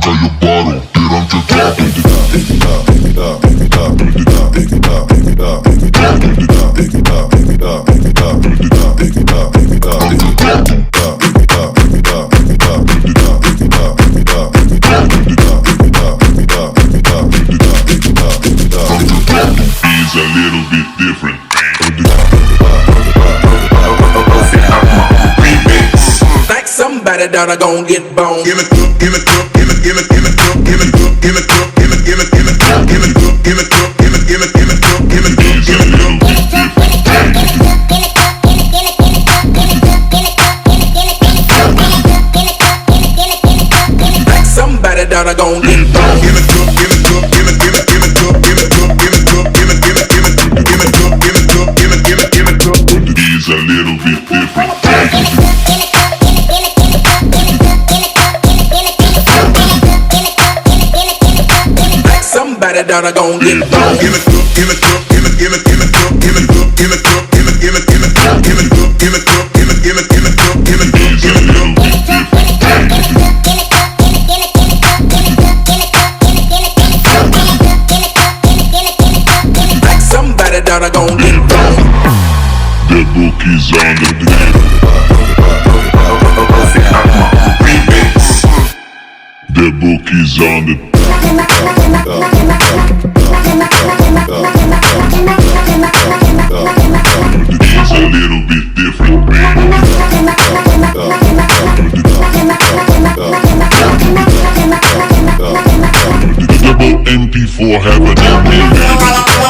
kayak baru dirancang is a little bit different. Like somebody that I gon' get bone. In a cup, in a cup, in a cup, in a cup, in a cup, in a cup, in a cup, in a cup, in a cup, in a cup, in a cup, in a cup, in a Like somebody that I gon' get bone. in a cup, in a cup, in a cup, in a cup, in a cup, in a cup, in a cup, in a cup, in a cup, in a cup, in a cup. Is a little bit different. Like somebody that I gon' get bone. In a cup, in a cup, in a cup, in a cup, in a cup, in a cup, in a cup, in a cup, in a cup, in a cup, in a cup, in a cup, in a cup. Is a little bit Like somebody that I gon' get bone. The book is on the The book is on the It's a little bit different. The double MP4 have an MP.